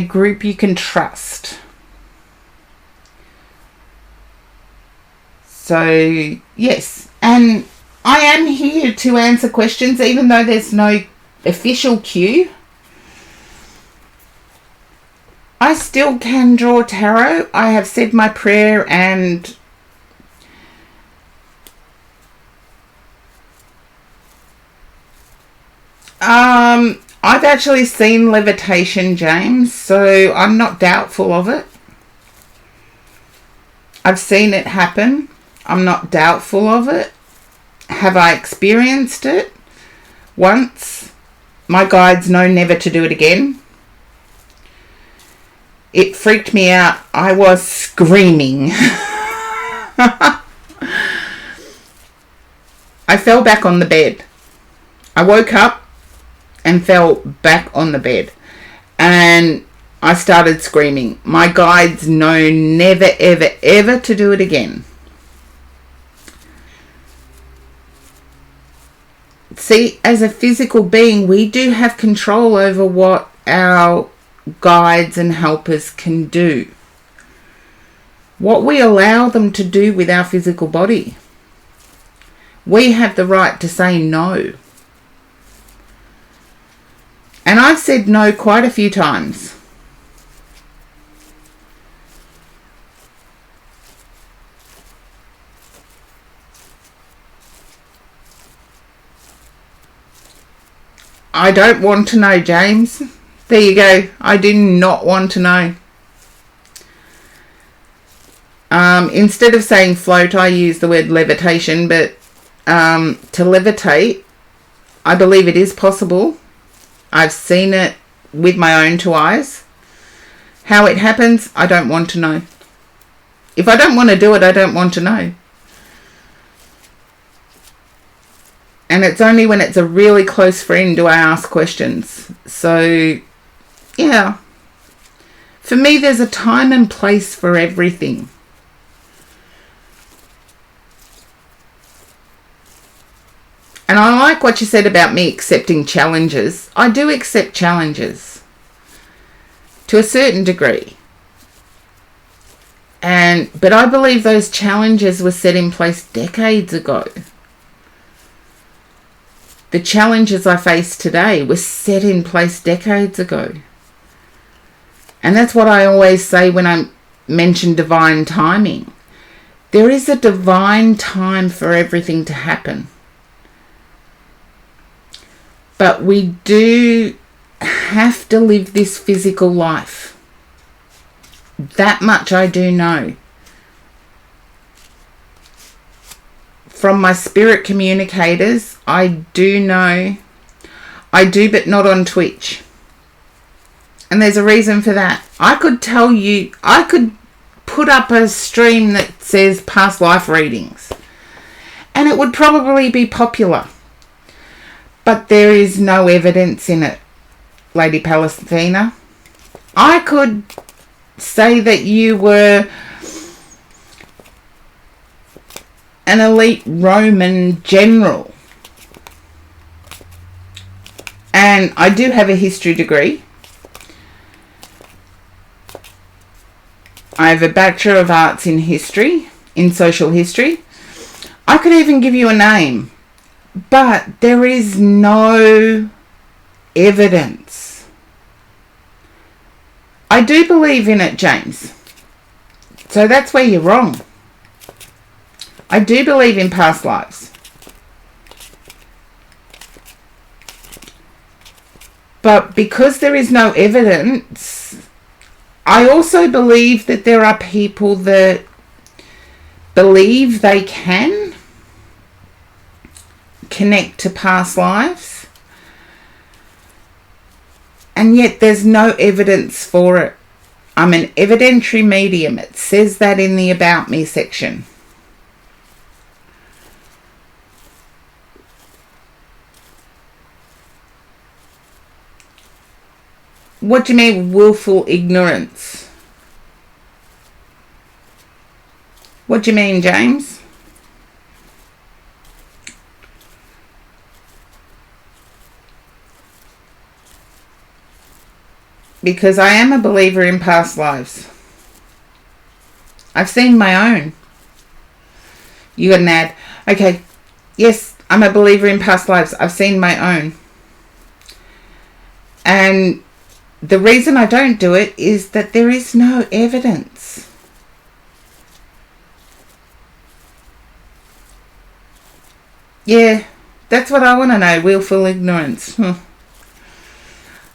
group you can trust. So, yes. And I am here to answer questions, even though there's no official cue. I still can draw tarot. I have said my prayer, and I've actually seen levitation, James, so I'm not doubtful of it. I've seen it happen. I'm not doubtful of it. Have I experienced it? Once. My guides know never to do it again. It freaked me out. I was screaming. I fell back on the bed. I woke up and fell back on the bed. And I started screaming. My guides know never, ever, ever to do it again. See, as a physical being, we do have control over what our guides and helpers can do. What we allow them to do with our physical body. We have the right to say no. And I've said no quite a few times. I don't want to know, James. There you go. I do not want to know. Instead of saying float, I use the word levitation, but to levitate, I believe it is possible. I've seen it with my own two eyes. How it happens, I don't want to know. If I don't want to do it, I don't want to know. And it's only when it's a really close friend do I ask questions. So, yeah. For me, there's a time and place for everything. And I like what you said about me accepting challenges. I do accept challenges to a certain degree. But I believe those challenges were set in place decades ago. The challenges I face today were set in place decades ago. And that's what I always say when I mention divine timing. There is a divine time for everything to happen. But we do have to live this physical life. That much I do know. From my spirit communicators, I do know. I do, but not on Twitch. And there's a reason for that. I could tell you, I could put up a stream that says past life readings. And it would probably be popular. But there is no evidence in it, Lady Palestina. I could say that you were an elite Roman general. And I do have a history degree. I have a Bachelor of Arts in History, in Social History. I could even give you a name. But there is no evidence. I do believe in it, James. So that's where you're wrong. I do believe in past lives. But because there is no evidence, I also believe that there are people that believe they can connect to past lives, and yet there's no evidence for it. I'm an evidentiary medium. It says that in the About Me section. What do you mean willful ignorance? What do you mean, James? because I am a believer in past lives. I've seen my own. You got an ad. Okay, yes, I'm a believer in past lives. I've seen my own. And the reason I don't do it is that there is no evidence. Yeah, that's what I want to know. Willful ignorance.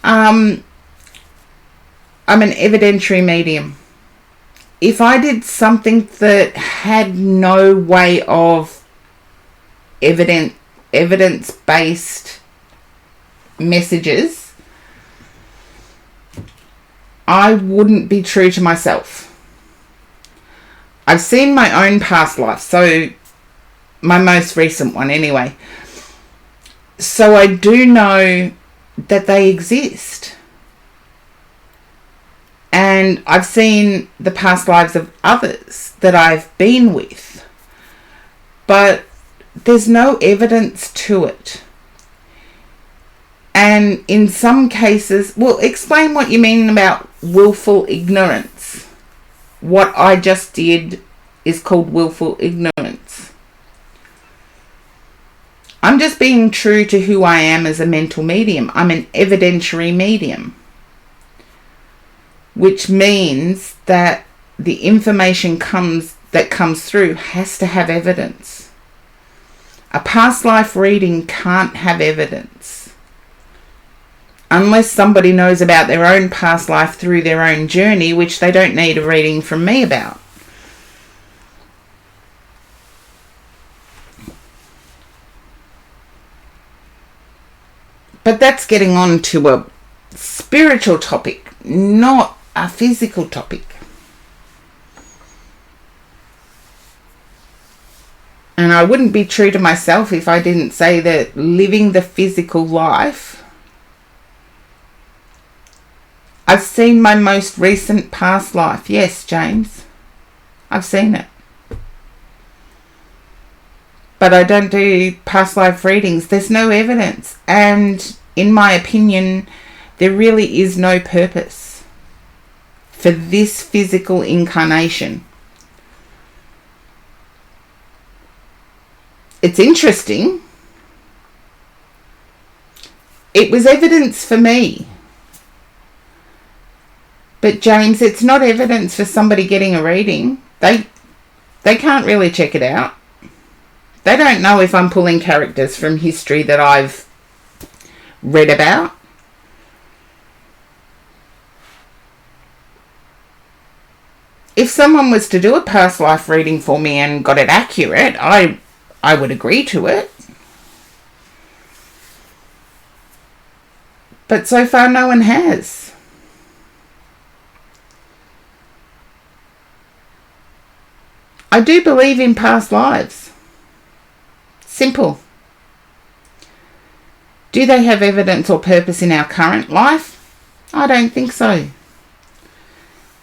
I'm an evidentiary medium. If I did something that had no way of evidence-based messages, I wouldn't be true to myself. I've seen my own past life, so my most recent one anyway. So I do know that they exist. And I've seen the past lives of others that I've been with. But there's no evidence to it. And in some cases, well, explain what you mean about willful ignorance. What I just did is called willful ignorance. I'm just being true to who I am as a mental medium. I'm an evidentiary medium, which means that the information that comes through has to have evidence. A past life reading can't have evidence unless somebody knows about their own past life through their own journey, which they don't need a reading from me about. But that's getting on to a spiritual topic, not a physical topic. And I wouldn't be true to myself if I didn't say that living the physical life, I've seen my most recent past life. Yes, James, I've seen it. But I don't do past life readings. There's no evidence. And in my opinion, there really is no purpose for this physical incarnation. It's interesting. It was evidence for me. But James, it's not evidence for somebody getting a reading. They can't really check it out. They don't know if I'm pulling characters from history that I've read about. If someone was to do a past life reading for me and got it accurate, I would agree to it. But so far no one has. I do believe in past lives. Simple. Do they have evidence or purpose in our current life? I don't think so.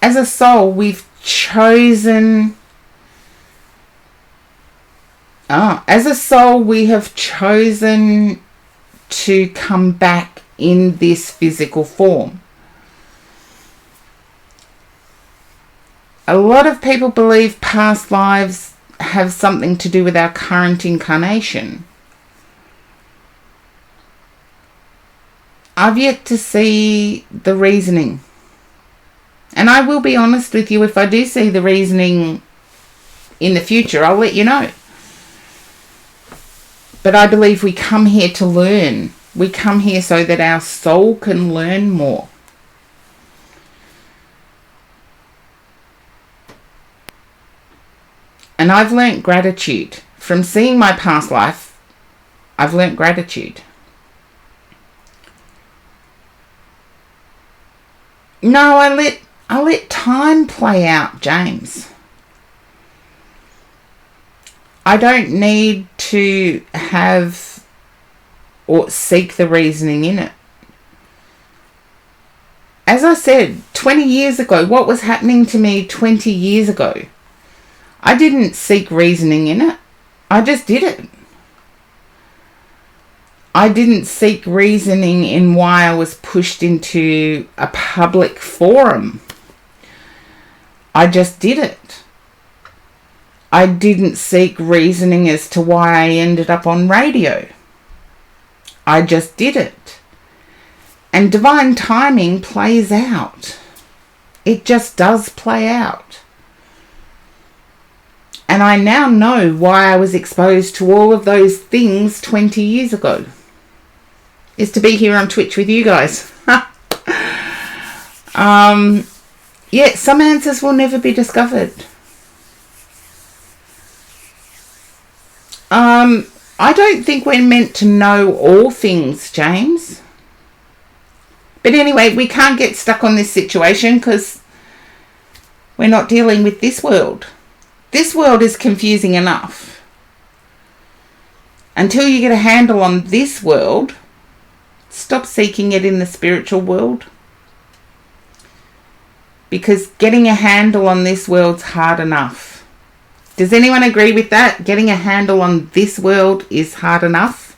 As a soul, we've chosen... as a soul, we have chosen to come back in this physical form. A lot of people believe past lives have something to do with our current incarnation. I've yet to see the reasoning. And I will be honest with you, if I do see the reasoning in the future, I'll let you know. But I believe we come here to learn. We come here so that our soul can learn more. And I've learnt gratitude. From seeing my past life, I've learnt gratitude. No, I let time play out, James. I don't need to have or seek the reasoning in it. As I said, 20 years ago, what was happening to me 20 years ago? I didn't seek reasoning in it. I just did it. I didn't seek reasoning in why I was pushed into a public forum. I just did it. I didn't seek reasoning as to why I ended up on radio. I just did it. And divine timing plays out. It just does play out. And I now know why I was exposed to all of those things 20 years ago. Is to be here on Twitch with you guys. Yeah, some answers will never be discovered. I don't think we're meant to know all things, James. But anyway, we can't get stuck on this situation because we're not dealing with this world. This world is confusing enough. Until you get a handle on this world, stop seeking it in the spiritual world. Because getting a handle on this world's hard enough. Does anyone agree with that? Getting a handle on this world is hard enough.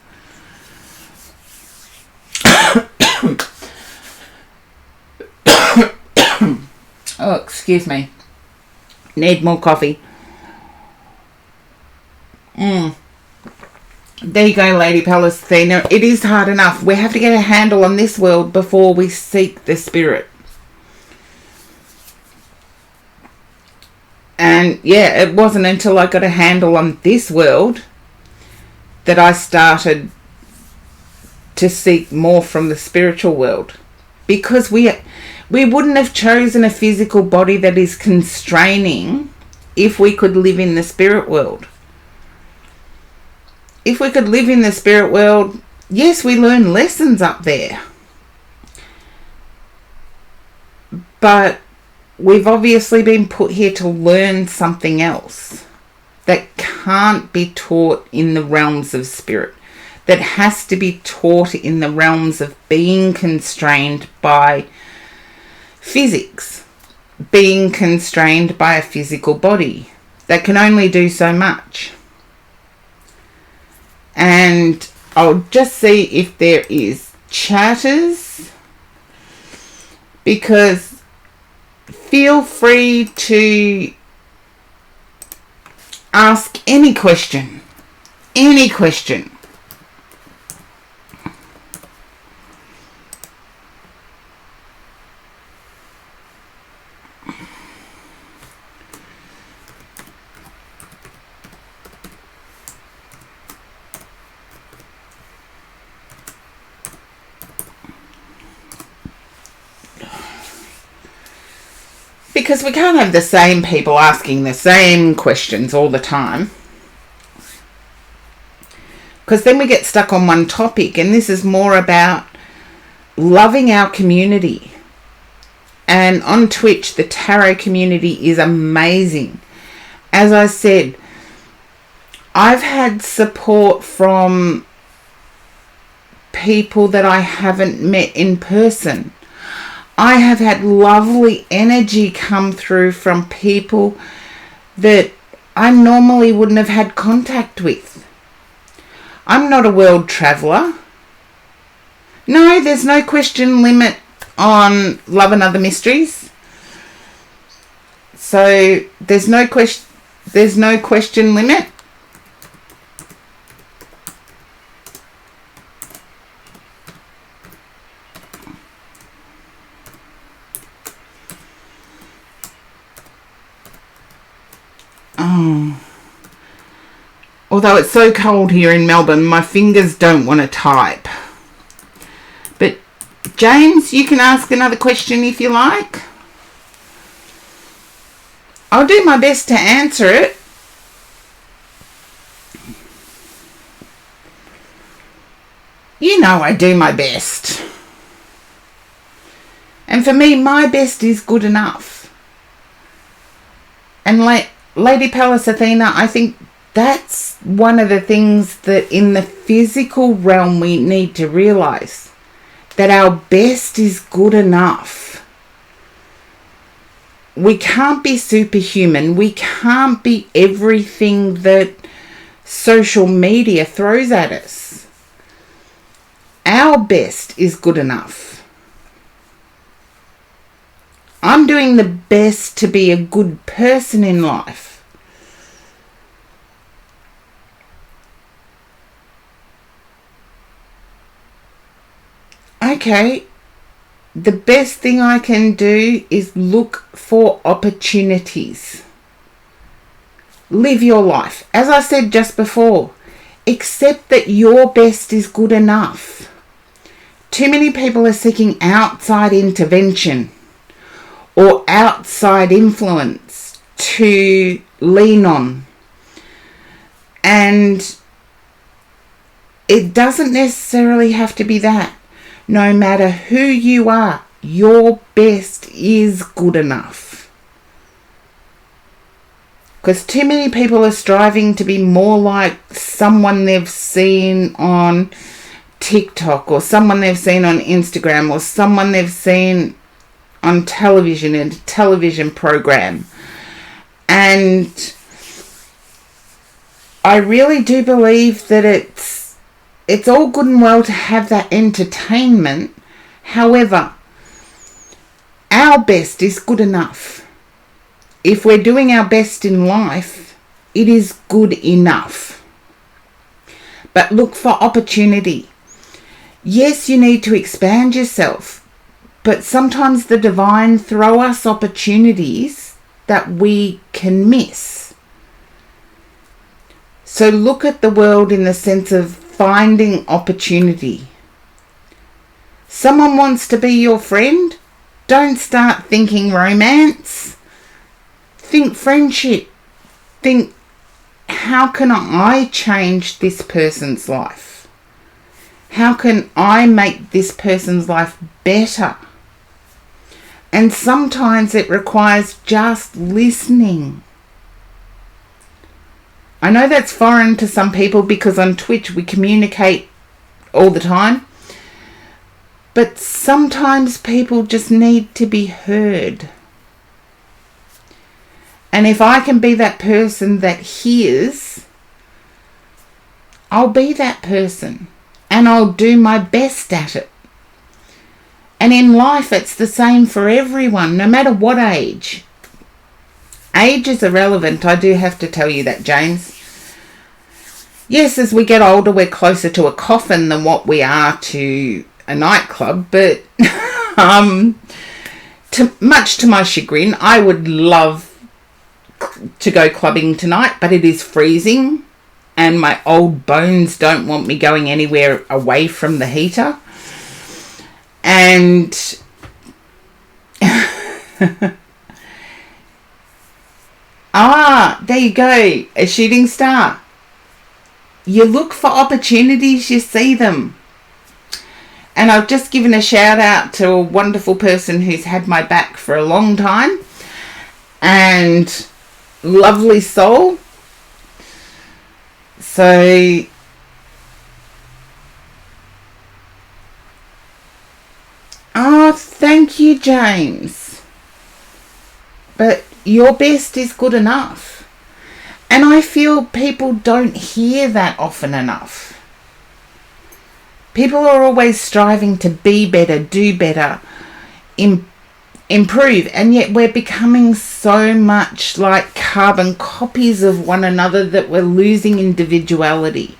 Oh, excuse me. Need more coffee. There you go, Lady Palestina. It is hard enough. We have to get a handle on this world before we seek the spirit. And yeah, it wasn't until I got a handle on this world that I started to seek more from the spiritual world. Because we wouldn't have chosen a physical body that is constraining if we could live in the spirit world. If we could live in the spirit world, yes, we learn lessons up there. But we've obviously been put here to learn something else that can't be taught in the realms of spirit, that has to be taught in the realms of being constrained by physics, being constrained by a physical body that can only do so much. And I'll just see if there is chatters, because feel free to ask any question. Any question. Because we can't have the same people asking the same questions all the time. Because then we get stuck on one topic, and this is more about loving our community. And on Twitch, the tarot community is amazing. As I said, I've had support from people that I haven't met in person. I have had lovely energy come through from people that I normally wouldn't have had contact with. I'm not a world traveller. No, there's no question limit on Love and Other Mysteries. So there's no question limit. Although it's so cold here in Melbourne, my fingers don't want to type. But James, you can ask another question if you like. I'll do my best to answer it. You know I do my best. And for me, my best is good enough. And Lady Pallas Athena, I think that's one of the things that in the physical realm we need to realise. That our best is good enough. We can't be superhuman. We can't be everything that social media throws at us. Our best is good enough. I'm doing the best to be a good person in life. Okay, the best thing I can do is look for opportunities. Live your life. As I said just before, accept that your best is good enough. Too many people are seeking outside intervention or outside influence to lean on. And it doesn't necessarily have to be that. No matter who you are, your best is good enough. Because too many people are striving to be more like someone they've seen on TikTok or someone they've seen on Instagram or someone they've seen on television in a television program. And I really do believe that it's all good and well to have that entertainment. However, our best is good enough. If we're doing our best in life, it is good enough. But look for opportunity. Yes, you need to expand yourself, but sometimes the divine throw us opportunities that we can miss. So look at the world in the sense of finding opportunity. Someone wants to be your friend? Don't start thinking romance. Think friendship. Think, how can I change this person's life? How can I make this person's life better? And sometimes it requires just listening. I know that's foreign to some people because on Twitch we communicate all the time. But sometimes people just need to be heard. And if I can be that person that hears, I'll be that person. And I'll do my best at it. And in life it's the same for everyone, no matter what age. Age is irrelevant, I do have to tell you that, James. Yes, as we get older, we're closer to a coffin than what we are to a nightclub, but much to my chagrin, I would love to go clubbing tonight, but it is freezing and my old bones don't want me going anywhere away from the heater. And there you go, a shooting star. You look for opportunities, you see them. And I've just given a shout out to a wonderful person who's had my back for a long time. And lovely soul. So thank you, James. But your best is good enough. And I feel people don't hear that often enough. People are always striving to be better, do better, improve, and yet we're becoming so much like carbon copies of one another that we're losing individuality.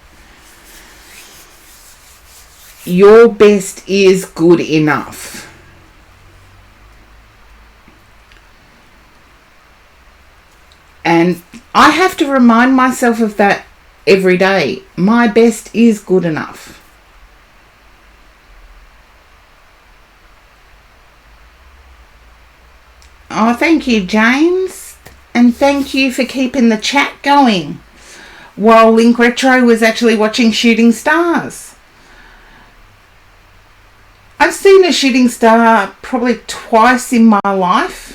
Your best is good enough. And I have to remind myself of that every day. My best is good enough. Oh, thank you, James. And thank you for keeping the chat going while Link Retro was actually watching Shooting Stars. I've seen a shooting star probably twice in my life.